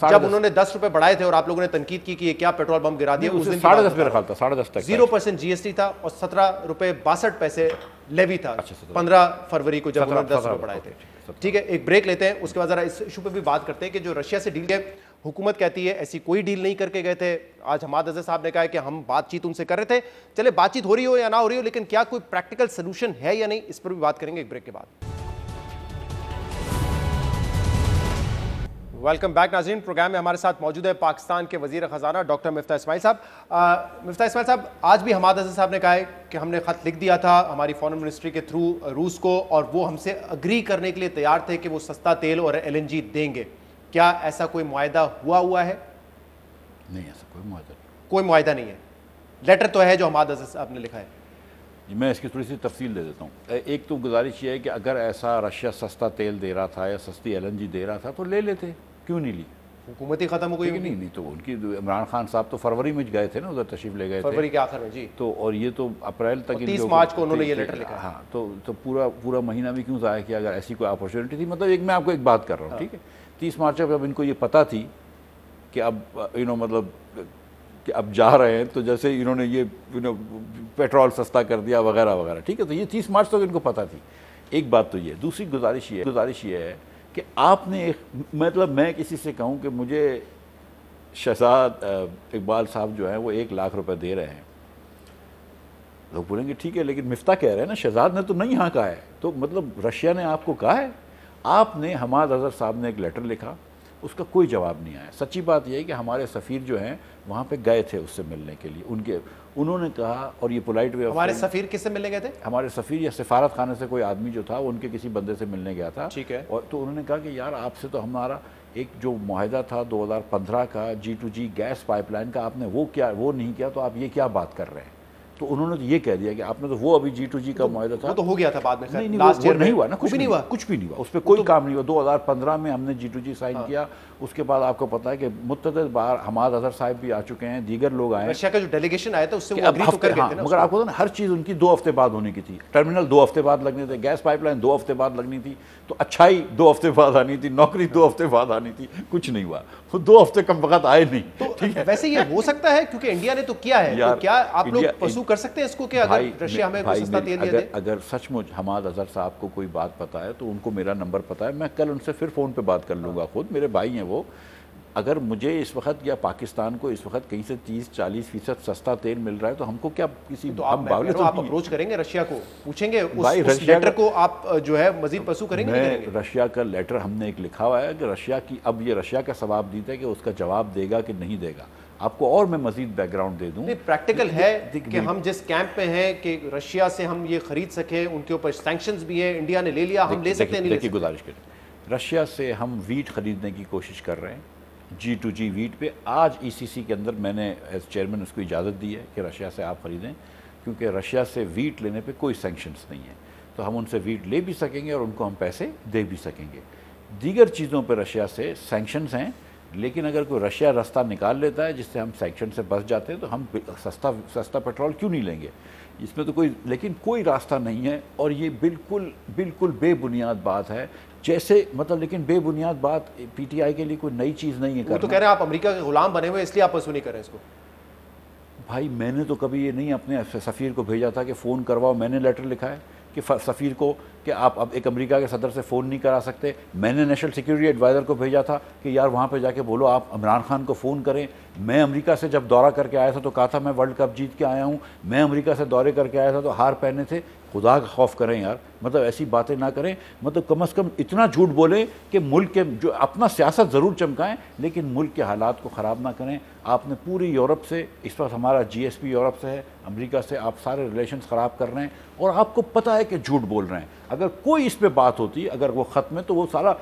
جب انہوں نے 10 روپے بڑھائے تھے اور آپ لوگوں نے تنقید کی کہ یہ کیا پیٹرول بم گرا دیا، اس دن 10.5 میرا خیال تھا، 10.5 0% جی ایس ٹی تھا اور 17 روپے 62 پیسے لیوی تھا 15 فروری کو جب انہوں نے 10 روپے بڑھائے تھے۔ ٹھیک ہے، ایک بریک لیتے ہیں، اس کے بعد ذرا اس ایشو پہ بھی بات کرتے ہیں کہ جو رشیا سے ڈیل کے حکومت کہتی ہے ایسی کوئی ڈیل نہیں کر کے گئے تھے۔ آج حماد اظہر صاحب نے کہا ہے کہ ہم بات چیت ان سے کر رہے تھے، چلے بات چیت ہو رہی ہو یا نہ ہو رہی ہو، لیکن کیا کوئی پریکٹیکل سلوشن ہے یا نہیں، اس پر بھی بات کریں گے ایک بریک کے بعد۔ वेलकम बैक नाज़रीन। प्रोग्राम में हमारे साथ मौजूद है पाकिस्तान के वज़ीर ख़ज़ाना डॉक्टर मिफ्ता इस्माइल साहब। मिफ्ता इस्माइल साहब, आज भी हमाद अज़हर साहब ने कहा है कि हमने ख़त लिख दिया था हमारी फॉरेन मिनिस्ट्री के थ्रू रूस को, और वो हमसे अग्री करने के लिए तैयार थे कि वो सस्ता तेल और LNG देंगे। क्या ऐसा कोई मुआहदा हुआ है? नहीं, ऐसा कोई मुआहदा नहीं। कोई मुआहदा नहीं है। लेटर तो है जो हमाद अज़हर साहब ने लिखा है। मैं इसकी थोड़ी सी तफसील दे देता हूँ। एक तो गुजारिश ये है कि अगर ऐसा रशिया सस्ता तेल दे रहा था या सस्ती LNG दे रहा था तो ले लेते, क्यों नहीं ली? हुकूमत ही खत्म हो गई। नहीं तो उनकी इमरान खान साहब तो फरवरी में गए थे ना, उधर तशरीफ ले गए थे फरवरी के आखिर में जी। तो और ये तो अप्रैल तक, 30 मार्च को उन्होंने ये लेटर लिखा। हाँ, तो पूरा महीना भी क्यों ज़ाया किया अगर ऐसी कोई अपॉर्चुनिटी थी? मतलब मैं आपको एक बात कर रहा हूँ, ठीक है, 30 मार्च को जब इनको ये पता थी कि अब मतलब कि अब जा रहे हैं, तो जैसे इन्होंने ये पेट्रोल सस्ता कर दिया वगैरह वगैरह, ठीक है, तो ये 30 मार्च तक इनको पता थी। एक बात तो ये। दूसरी गुजारिश ये है कि आपने मतलब मैं किसी से कहूँ कि मुझे शहजाद इकबाल साहब जो हैं वो 1 लाख रुपए दे रहे हैं, लोग बोलेंगे ठीक है, लेकिन मिफ्ता कह रहे हैं ना, शहजाद ने तो नहीं यहाँ कहा है, तो मतलब रशिया ने आपको कहा है? आपने हमाद अज़हर साहब ने एक लेटर लिखा, उसका कोई जवाब नहीं आया। सच्ची बात यह है कि हमारे सफ़ीर जो हैं वहाँ पे गए थे उससे मिलने के लिए, उन्होंने कहा, और ये पोलाइट वे। हमारे सफ़ीर किससे मिलने गए थे? हमारे सफ़ीर या सफारत खाने से कोई आदमी जो था वो उनके किसी बंदे से मिलने गया था, ठीक है, और तो उन्होंने कहा कि यार आपसे तो हमारा एक जो मुआहदा था 2015 का G2G गैस पाइपलाइन का, आपने वो नहीं किया, तो आप ये क्या बात कर रहे हैं? तो उन्होंने तो ये कह दिया कि आपने तो वो अभी G2G का मुआहदा था, वो तो हो गया था बाद में। नहीं, लास्ट ईयर नहीं हुआ ना, कुछ भी नहीं हुआ, उस पर कोई काम नहीं हुआ। 2015 में हमने G2G साइन किया, उसके बाद आपको पता है कि मुतअद्दिद बार हमाद अज़हर साहब भी आ चुके हैं, दीगर लोग आए हैं। रशिया का जो डेलीगेशन आया था उससे वो एग्री तो कर गए थे ना, मगर आपको पता ना हर चीज़ उनकी 2 हफ्ते बाद होने की थी। टर्मिनल 2 हफ्ते बाद लगने थे, गैस पाइपलाइन 2 हफ्ते बाद लगनी थी, तो अच्छाई 2 हफ्ते बाद आनी थी, नौकरी 2 हफ्ते बाद आनी थी, कुछ नहीं हुआ, वो 2 हफ्ते कम वक्त आए नहीं। तो ठीक है, वैसे ये हो सकता है क्योंकि इंडिया ने तो किया है, तो क्या आप लोग परसू कर सकते हैं इसको कि अगर रशिया हमें सस्ता तेल दे? अगर सचमुच हमाद अज़हर साहब को कोई बात पता है तो उनको मेरा नंबर पता है, मैं कल उनसे फिर फ़ोन पे बात कर लूँगा, खुद मेरे भाई हैं वो। अगर मुझे इस वक्त या पाकिस्तान को इस वक्त कहीं से 30-40% सस्ता तेल मिल रहा है तो हमको क्या किसी तो आप अप्रोच करेंगे रशिया को, पूछेंगे उस लेटर को आप जो है मजीद परसू करेंगे? मैं रशिया का लेटर हमने एक लिखा हुआ है कि रशिया की, अब ये रशिया का सवाब है कि उसका जवाब देगा कि नहीं देगा। आपको और मैं मजीद बैकग्राउंड दे दूं। प्रैक्टिकल है कि हम जिस कैंप पे हैं कि रशिया से हम ये खरीद सके, उनके ऊपर सैंक्शंस भी है, इंडिया ने ले लिया, हम ले सकते हैं? नहीं, गुजारिश करें, रशिया से हम वीट खरीदने की कोशिश कर रहे हैं, G2G वीट पे। आज ECC के अंदर मैंने एज चेयरमैन उसको इजाज़त दी है कि रशिया से आप ख़रीदें, क्योंकि रशिया से वीट लेने पे कोई सैंक्शंस नहीं है, तो हम उनसे वीट ले भी सकेंगे और उनको हम पैसे दे भी सकेंगे। दीगर चीज़ों पर रशिया से सैंक्शंस हैं, लेकिन अगर कोई रशिया रास्ता निकाल लेता है जिससे हम सैंक्शन से बच जाते हैं तो हम सस्ता पेट्रोल क्यों नहीं लेंगे? इसमें तो कोई रास्ता नहीं है, और ये बिल्कुल बेबुनियाद बात है, जैसे मतलब, लेकिन बेबुनियाद बात PTI के लिए कोई नई चीज़ नहीं है। वो तो कह रहे हैं आप अमेरिका के गुलाम बने हुए इसलिए आप परसू नहीं कर रहे इसको। भाई मैंने तो कभी ये नहीं अपने सफ़ीर को भेजा था कि फ़ोन करवाओ, मैंने लेटर लिखा है कि सफ़ीर को कि आप अब एक अमेरिका के सदर से फ़ोन नहीं करा सकते। मैंने नेशनल सिक्योरिटी एडवाइज़र को भेजा था कि यार वहाँ पे जाके बोलो आप इमरान खान को फ़ोन करें। मैं अमेरिका से जब दौरा करके आया था तो कहा था मैं वर्ल्ड कप जीत के आया हूँ, मैं अमेरिका से दौरे करके आया था तो हार पहने थे। खुदा का खौफ करें यार, मतलब ऐसी बातें ना करें, मतलब कम से कम इतना झूठ बोलें कि मुल्क के जो अपना सियासत ज़रूर चमकाएं लेकिन मुल्क के हालात को ख़राब ना करें। आपने पूरी यूरोप से, इस वक्त हमारा GSP यूरोप से है, अमेरिका से आप सारे रिलेशंस ख़राब कर रहे हैं और आपको पता है कि झूठ बोल रहे हैं। अगर कोई इस पे बात होती, अगर वो ख़त्म है तो वो सारा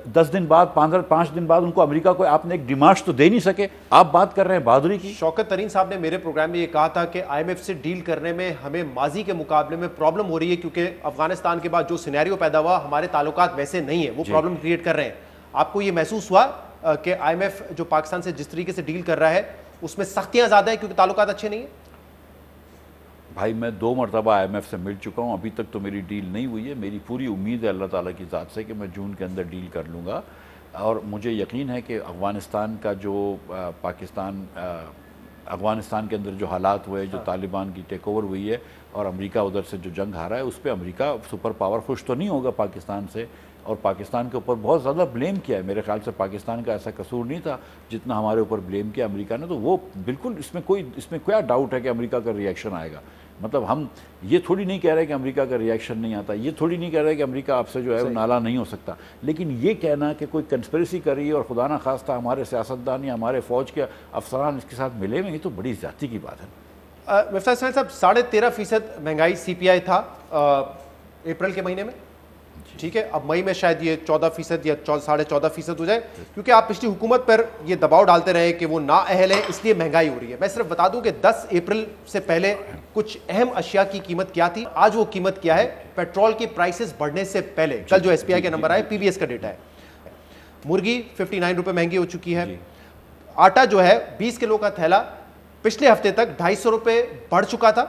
10 दिन बाद 5 दिन बाद उनको अमेरिका को आपने एक डिमांड तो दे नहीं सके, आप बात कर रहे हैं बहादुरी की। शौकत तरीन साहब ने मेरे प्रोग्राम में ये कहा था कि IMF से डील करने में हमें माजी के मुकाबले में प्रॉब्लम हो रही है क्योंकि अफगानिस्तान के बाद जो सिनेरियो पैदा हुआ हमारे ताल्लुकात वैसे नहीं है, वो प्रॉब्लम क्रिएट कर रहे हैं। आपको ये महसूस हुआ कि IMF जो पाकिस्तान से जिस तरीके से डील कर रहा है उसमें सख्तियां ज़्यादा है क्योंकि ताल्लुकात अच्छे नहीं है? भाई मैं 2 मरतबा IMF से मिल चुका हूँ, अभी तक तो मेरी डील नहीं हुई है। मेरी पूरी उम्मीद है अल्लाह ताला की ज़ात से कि मैं जून के अंदर डील कर लूँगा, और मुझे यकीन है कि अफ़गानिस्तान का जो अफ़गानिस्तान के अंदर जो हालात हुए, जो तालिबान की टेक ओवर हुई है और अमेरिका उधर से जो जंग हारा है, उस पर अमेरिका सुपर पावर खुश तो नहीं होगा पाकिस्तान से, और पाकिस्तान के ऊपर बहुत ज़्यादा ब्लेम किया है। मेरे ख्याल से पाकिस्तान का ऐसा कसूर नहीं था जितना हमारे ऊपर ब्लेम किया अमेरिका ने, तो वो बिल्कुल इसमें क्या डाउट है कि अमेरिका का रिएक्शन आएगा। मतलब हम ये थोड़ी नहीं कह रहे कि अमेरिका का रिएक्शन नहीं आता, ये थोड़ी नहीं कह रहे कि अमेरिका आपसे जो है वो नाला नहीं हो सकता, लेकिन ये कहना कि कोई कंस्पिरेसी कर रही है और खुदा न खास्ता हमारे सियासतदान या हमारे फ़ौज के अफसरान इसके साथ मिले हुए, ये तो बड़ी ज़्यादती की बात है। मिफ्ताह इस्माइल साहब, 13.5% महंगाई CPI था अप्रैल के महीने में, ठीक है। अब मई में शायद ये 14% या 14.5% हो जाए, क्योंकि आप पिछली हुकूमत पर ये दबाव डालते रहे कि वो नाअहल है इसलिए महंगाई हो रही है। मैं सिर्फ बता दूं कि 10 अप्रैल से पहले कुछ अहम अशिया की कीमत क्या थी, आज वो कीमत क्या है। पेट्रोल की प्राइसेस बढ़ने से पहले कल जो SPI के नंबर आए, PBS का डेटा है, मुर्गी 59 रुपये महंगी हो चुकी है। आटा जो है 20 किलो का थैला पिछले हफ्ते तक 250 रुपये बढ़ चुका था,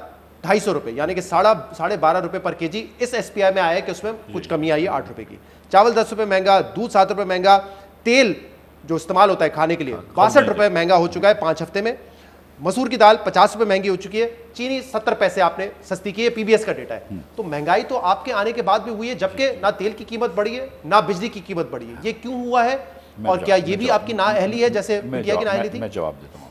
250 रुपये, यानी कि 12.5 रुपये पर केजी। इस SPI में आया है कि उसमें कुछ कमी आई है 8 रुपये की। चावल 10 रुपये महंगा, दूध 7 रुपये महंगा, तेल जो इस्तेमाल होता है खाने के लिए 62 रुपये महंगा हो चुका है 5 हफ्ते में। मसूर की दाल 50 रुपये महंगी हो चुकी है, चीनी 70 पैसे आपने सस्ती की है, PBS का डेटा है। तो महंगाई तो आपके आने के बाद भी हुई है, जबकि ना तेल की कीमत बढ़ी है ना बिजली की कीमत बढ़ी है। ये क्यों हुआ है और क्या ये भी आपकी नाअहली है जैसे इंडिया की नाअहली थी? मैं जवाब देता हूँ।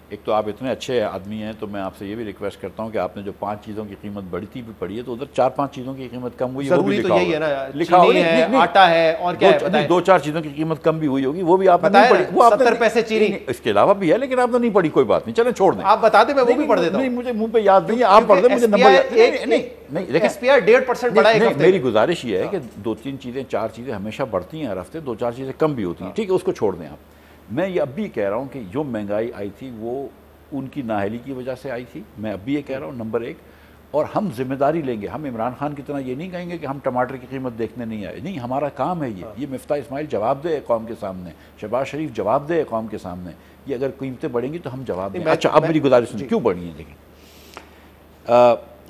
एक तो आप इतने अच्छे आदमी हैं, तो मैं आपसे ये भी रिक्वेस्ट करता हूँ कि आपने जो 5 चीज़ों की कीमत बढ़ी थी भी पड़ी है, तो उधर 4-5 चीज़ों की कीमत कम हुई है, वो भी तो यही है ना, लिखा चीनी है, आटा है, और क्या है, 2-4 चीज़ों की कीमत कम भी हुई होगी, वो भी आपने नहीं पढ़ी। वो 70 पैसे चीनी, इसके अलावा भी है, लेकिन आपने नहीं पढ़ी, कोई बात नहीं, चलें छोड़ दें। आप बता दें, मैं वो भी पढ़ देता हूं। नहीं, मुझे मुंह पे याद नहीं है, आप पढ़ दें, मुझे नंबर नहीं देखिए, SPI 1.5% बढ़ा है। मेरी गुजारिश ये है कि 2-3 चीज़ें 4 चीज़ें हमेशा बढ़ती हैं हर हफ्ते, 2-4 चीज़ें कम भी होती हैं, ठीक है, उसको छोड़ दें आप। मैं ये अब भी कह रहा हूँ कि जो महंगाई आई थी वो उनकी नाअहली की वजह से आई थी, मैं अब भी ये कह रहा हूँ, नंबर 1। और हम जिम्मेदारी लेंगे, हम इमरान खान की तरह ये नहीं कहेंगे कि हम टमाटर की कीमत देखने नहीं आए, नहीं, हमारा काम है ये मिफ्ताह इस्माइल जवाब दे कौम के सामने, शहबाज शरीफ जवाब दे कौम के सामने, ये अगर कीमतें बढ़ेंगी तो हम जवाब दें। अच्छा, अब मेरी गुजारिश सुनिए, क्यों बढ़ी हैं? देखिए,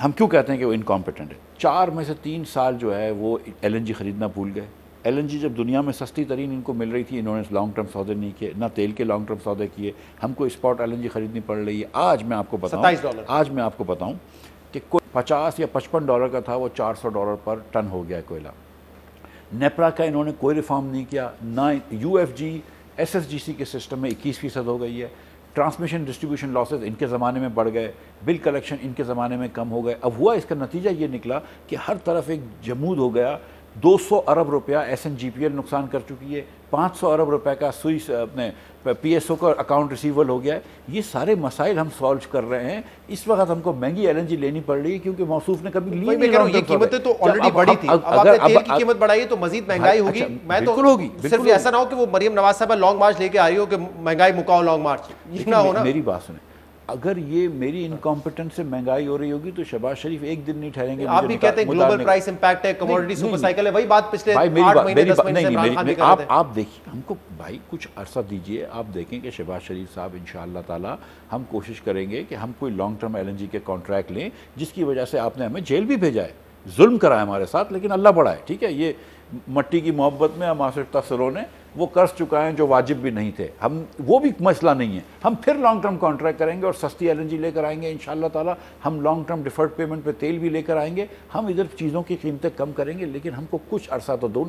हम क्यों कहते हैं कि वो इनकॉम्पिटेंट है। 4 में से 3 साल जो है वो LNG ख़रीदना भूल गए। LNG जब दुनिया में सस्ती तरीन इनको मिल रही थी, इन्होंने लॉन्ग टर्म सौदे नहीं किए, ना तेल के लॉन्ग टर्म सौदे किए, हमको स्पॉट LNG खरीदनी पड़ रही है। आज मैं आपको बताऊं कि कोई 50 या 55 डॉलर का था, वो 400 डॉलर पर टन हो गया कोयला। नेपरा का इन्होंने कोई रिफॉर्म नहीं किया, ना UFG SSGC के सिस्टम में 21% हो गई है। ट्रांसमिशन डिस्ट्रीब्यूशन लॉसेस इनके ज़माने में बढ़ गए, बिल कलेक्शन इनके ज़माने में कम हो गए। अब हुआ इसका नतीजा ये निकला कि हर तरफ एक जमूद हो गया। 200 अरब रुपया SNGPL नुकसान कर चुकी है, 500 अरब रुपए का स्विस अपने PSO का अकाउंट रिसीवेबल हो गया है। ये सारे मसाइल हम सॉल्व कर रहे हैं। इस वक्त हमको महंगी LNG लेनी पड़ रही है क्योंकि मौसूफ ने कभी ली नहीं। ये कीमतें तो ऑलरेडी बढ़ी थी, अब आपने तेल की कीमत बढ़ाई तो मजीद महंगाई होगी। मैं तो होगी, सिर्फ ऐसा ना हो कि वो मरियम नवाज साहब लॉन्ग मार्च लेके आ रही हो कि महंगाई मुकाओ लॉन्ग मार्च, ये ना हो ना। मेरी बात सुने, अगर ये मेरी इनकॉम्पिटेंस से महंगाई हो रही होगी तो शहबाज शरीफ एक दिन नहीं ठहरेंगे। आप भी कहते हैं ग्लोबल प्राइस इंपैक्ट है, कमोडिटी सुपर साइकिल है, वही बात पिछले 8 महीने 10 महीने से इमरान खान भी कर रहे थे। आप देखिए, हमको भाई कुछ अरसा दीजिए, आप देखें कि शहबाज शरीफ साहब इंशाअल्लाह ताला हम कोशिश करेंगे कि हम कोई लॉन्ग टर्म LNG के कॉन्ट्रैक्ट लें, जिसकी वजह से आपने हमें जेल भी भेजा है, जुल्म करा है हमारे साथ, लेकिन अल्लाह बड़ा है, ठीक है। ये मट्टी की मोहब्बत में हम आसिफ तफसरों ने वो कर्ज चुकाएं जो वाजिब भी नहीं थे, हम वो भी मसला नहीं है। हम फिर लॉन्ग टर्म कॉन्ट्रैक्ट करेंगे और सस्ती LNG लेकर आएंगे इंशाअल्लाह ताला। हम लॉन्ग टर्म डिफर्ड पेमेंट पे तेल भी लेकर आएंगे। हम इधर चीज़ों की कीमतें कम करेंगे, लेकिन हमको कुछ अरसा तो दो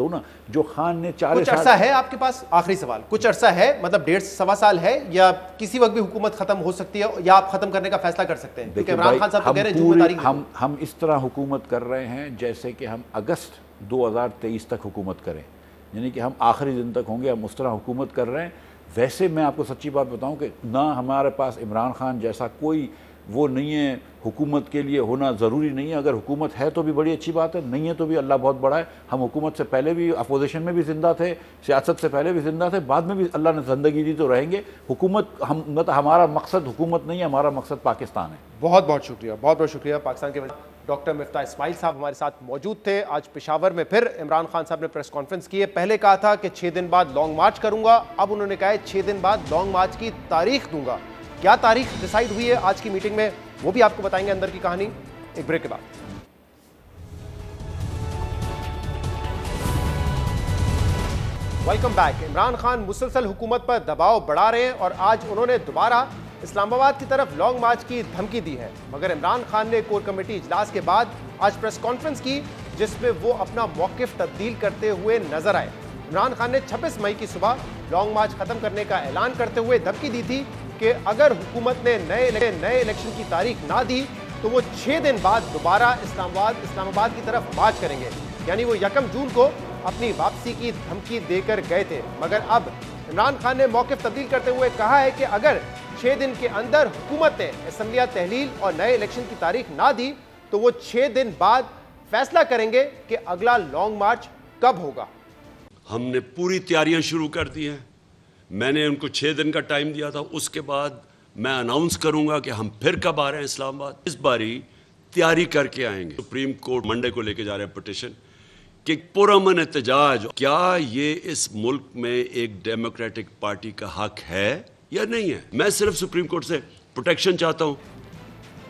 ना। जो खान ने 4 कुछ अरसा है आपके पास? आखिरी सवाल, कुछ अरसा है, मतलब 1.5-1.25 साल है, या किसी वक्त भी हुकूमत खत्म हो सकती है, या आप खत्म करने का फैसला कर सकते हैं? क्योंकि इमरान खान साहब कह रहे हैं जून तारीख हम इस तरह हुकूमत कर रहे हैं जैसे कि हम अगस्त 2023 तक हुकूमत करें, यानी कि हम आखिरी दिन तक होंगे, हम उस तरह हुकूमत कर रहे हैं। वैसे मैं आपको सच्ची बात बताऊं कि ना हमारे पास इमरान खान जैसा कोई वो नहीं है, हुकूमत के लिए होना ज़रूरी नहीं है। अगर हुकूमत है तो भी बड़ी अच्छी बात है, नहीं है तो भी अल्लाह बहुत बड़ा है। हम हुकूमत से पहले भी अपोजिशन में भी ज़िंदा थे, सियासत से पहले भी ज़िंदा थे, बाद में भी अल्लाह ने ज़िंदगी दी तो रहेंगे। हुकूमत मतलब हमारा मकसद हुकूमत नहीं है, हमारा मकसद पाकिस्तान है। बहुत बहुत शुक्रिया, बहुत बहुत शुक्रिया। पाकिस्तान के डॉक्टर मिफ्ताह इस्माइल साहब हमारे साथ मौजूद थे। आज पेशावर में फिर इमरान खान साहब ने प्रेस कॉन्फ्रेंस की है। पहले कहा था कि 6 दिन बाद लॉन्ग मार्च करूंगा, अब उन्होंने कहा है 6 दिन बाद लॉन्ग मार्च की तारीख दूंगा। क्या तारीख डिसाइड हुई है आज की मीटिंग में, वो भी आपको बताएंगे अंदर की कहानी एक ब्रेक के बाद। Welcome back. इमरान खान मुसलसल हुकूमत पर दबाव बढ़ा रहे हैं और आज उन्होंने दोबारा इस्लामाबाद की तरफ लॉन्ग मार्च की धमकी दी है। मगर इमरान खान ने कोर कमेटी इजलास के बाद आज प्रेस कॉन्फ्रेंस की, जिसमें वो अपना मौकिफ तब्दील करते हुए नजर आए। इमरान खान ने 26 मई की सुबह लॉन्ग मार्च खत्म करने का ऐलान करते हुए धमकी दी थी कि अगर हुकूमत ने नए इलेक्शन की तारीख ना दी तो वो 6 दिन बाद दोबारा इस्लामाबाद की तरफ मार्च करेंगे। यानी वो 1 जून को अपनी वापसी की धमकी देकर गए थे, मगर अब इमरान खान ने मौक़िफ़ तब्दील करते हुए कहा है कि अगर 6 दिन के अंदर हुकूमत ने असम्बलिया तहलील और नए इलेक्शन की तारीख ना दी तो वो 6 दिन बाद फैसला करेंगे कि अगला लॉन्ग मार्च कब होगा। हमने पूरी तैयारियां शुरू कर दी हैं। मैंने उनको 6 दिन का टाइम दिया था, उसके बाद मैं अनाउंस करूंगा कि हम फिर कब आ रहे हैं इस्लामाबाद। इस बारी तैयारी करके आएंगे। सुप्रीम कोर्ट मंडे को लेके जा रहे हैं पिटीशन कि पुरअमन एहतजाज, क्या ये इस मुल्क में एक डेमोक्रेटिक पार्टी का हक है या नहीं है। मैं सिर्फ सुप्रीम कोर्ट से प्रोटेक्शन चाहता हूं।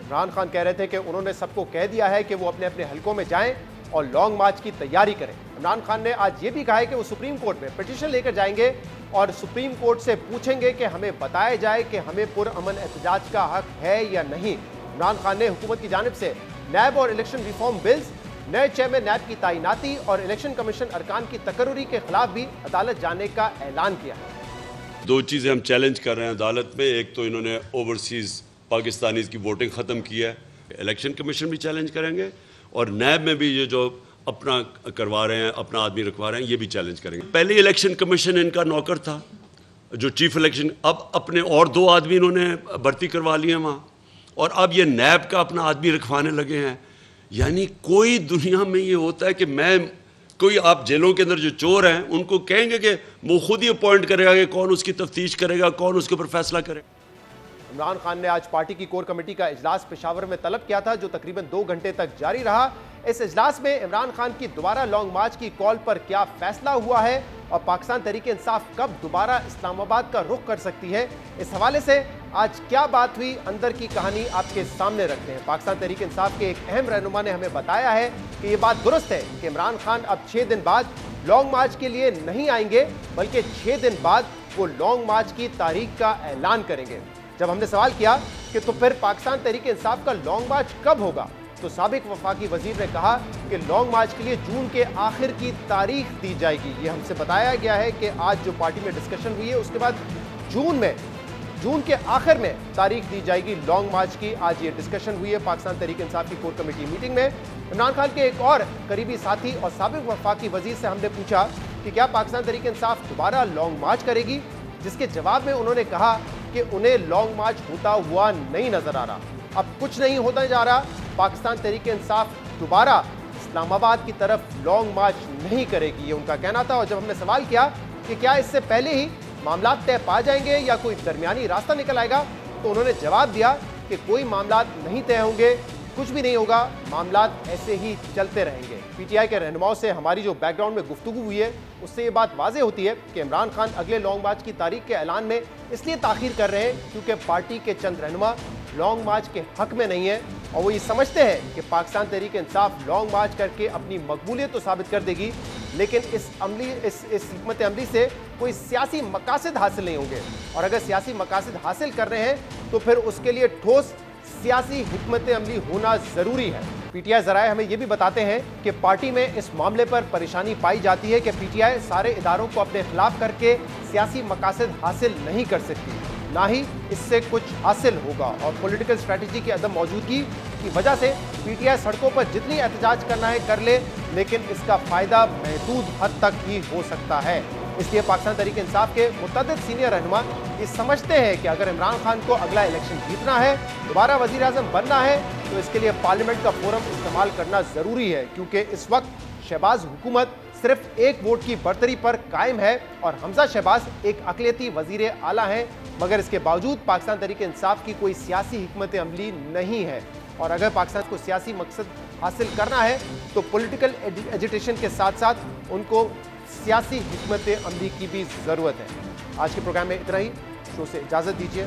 इमरान खान कह रहे थे कि उन्होंने सबको कह दिया है कि वो अपने अपने हलकों में जाएं और लॉन्ग मार्च की तैयारी करें। इमरान खान ने आज ये भी कहा है कि वो सुप्रीम कोर्ट में पिटीशन लेकर जाएंगे और सुप्रीम कोर्ट से पूछेंगे कि हमें बताया जाए कि हमें पुरअमन एहतजाज का हक है या नहीं। इमरान खान ने हुकूमत की जानिब से नैब और इलेक्शन रिफॉर्म बिल्स, नए चेयरमैन नैब की तैनाती और इलेक्शन कमीशन अरकान की तकर्री के खिलाफ भी अदालत जाने का ऐलान किया है। 2 चीज़ें हम चैलेंज कर रहे हैं अदालत में। एक तो इन्होंने ओवरसीज़ पाकिस्तानीज़ की वोटिंग ख़त्म की है, इलेक्शन कमीशन भी चैलेंज करेंगे और नैब में भी ये जो अपना करवा रहे हैं, अपना आदमी रखवा रहे हैं, ये भी चैलेंज करेंगे। पहले इलेक्शन कमीशन इनका नौकर था जो चीफ इलेक्शन, अब अपने और 2 आदमी इन्होंने भर्ती करवा लिए हैं वहाँ, और अब ये नैब का अपना आदमी रखवाने लगे हैं। यानी कोई दुनिया में ये होता है कि कोई आप जेलों के अंदर जो चोर हैं उनको कहेंगे कि वो खुद ही अपॉइंट करेगा कि कौन उसकी तफ्तीश करेगा, कौन उसके ऊपर फैसला करेगा। इमरान खान ने आज पार्टी की कोर कमेटी का इजलास पेशावर में तलब किया था जो तकरीबन 2 घंटे तक जारी रहा। इस इजलास में इमरान खान की दोबारा लॉन्ग मार्च की कॉल पर क्या फैसला हुआ है और पाकिस्तान तहरीक इंसाफ कब दोबारा इस्लामाबाद का रुख कर सकती है, इस हवाले से आज क्या बात हुई, अंदर की कहानी आपके सामने रखते हैं। पाकिस्तान तहरीक इंसाफ के एक अहम रहनुमा ने हमें बताया है कि ये बात दुरुस्त है कि इमरान खान अब 6 दिन बाद लॉन्ग मार्च के लिए नहीं आएंगे, बल्कि 6 दिन बाद वो लॉन्ग मार्च की तारीख का ऐलान करेंगे। जब हमने सवाल किया कि तो फिर पाकिस्तान तहरीक इंसाफ का लॉन्ग मार्च कब होगा, तो साबिक वफाकी वजीर ने कहा कि लॉन्ग मार्च के लिए जून के आखिर की तारीख दी जाएगी। ये हमसे बताया गया है कि आज जो पार्टी में डिस्कशन हुई है उसके बाद जून के आखिर में तारीख दी जाएगी लॉन्ग मार्च की। आज ये डिस्कशन हुई है पाकिस्तान तहरीक इंसाफ की कोर कमेटी मीटिंग में। इमरान खान के एक और करीबी साथी और साबिक वफाकी वजीर से हमने पूछा कि क्या पाकिस्तान तहरीक इंसाफ दोबारा लॉन्ग मार्च करेगी, जिसके जवाब में उन्होंने कहा कि उन्हें लॉन्ग मार्च होता हुआ नहीं नजर आ रहा। अब कुछ नहीं होता जा रहा, पाकिस्तान तहरीक इंसाफ दोबारा इस्लामाबाद की तरफ लॉन्ग मार्च नहीं करेगी, ये उनका कहना था। और जब हमने सवाल किया कि क्या इससे पहले ही मामला तय पा जाएंगे या कोई दरमियानी रास्ता निकल आएगा, तो उन्होंने जवाब दिया कि कोई मामला नहीं तय होंगे, कुछ भी नहीं होगा, मामला ऐसे ही चलते रहेंगे। पीटीआई के रहनुमाओं से हमारी जो बैकग्राउंड में गुफ्तगू हुई है उससे ये बात वाज़ेह होती है कि इमरान खान अगले लॉन्ग मार्च की तारीख के ऐलान में इसलिए ताख़ीर कर रहे हैं क्योंकि पार्टी के चंद रहनुमा लॉन्ग मार्च के हक में नहीं है और वो ये समझते हैं कि पाकिस्तान तहरीक इंसाफ लॉन्ग मार्च करके अपनी मकबूलियत तो साबित कर देगी, लेकिन इस हिकमत अमली से कोई सियासी मकासद हासिल नहीं होंगे। और अगर सियासी मकासद हासिल कर रहे हैं तो फिर उसके लिए ठोस सियासी हिकमत अमली होना ज़रूरी है। पीटीआई ज़राए हमें यह भी बताते हैं कि पार्टी में इस मामले पर परेशानी पाई जाती है कि पीटीआई सारे इदारों को अपने खिलाफ करके सियासी मकासद हासिल नहीं कर सकती, ना ही इससे कुछ हासिल होगा। और पॉलिटिकल स्ट्रेटजी की अदम मौजूदगी की वजह से पीटीआई सड़कों पर जितनी एहतजाज करना है कर ले, लेकिन इसका फ़ायदा महदूद हद तक ही हो सकता है। इसलिए पाकिस्तान तहरीक इंसाफ के मुतअद्दिद सीनियर रहनुमा ये समझते हैं कि अगर इमरान खान को अगला इलेक्शन जीतना है, दोबारा वज़ीर आज़म बनना है, तो इसके लिए पार्लियामेंट का फोरम इस्तेमाल करना ज़रूरी है, क्योंकि इस वक्त शहबाज हुकूमत सिर्फ 1 वोट की बरतरी पर कायम है और हमजा शहबाज एक अक़लियती वज़ीर आला हैं, मगर इसके बावजूद पाकिस्तान तहरीक इंसाफ की कोई सियासी हिकमत अमली नहीं है। और अगर पाकिस्तान को सियासी मकसद हासिल करना है तो पॉलिटिकल एजिटेशन के साथ साथ उनको सियासी हिकमत अमली की भी ज़रूरत है। आज के प्रोग्राम में इतना ही। शो से इजाज़त दीजिए।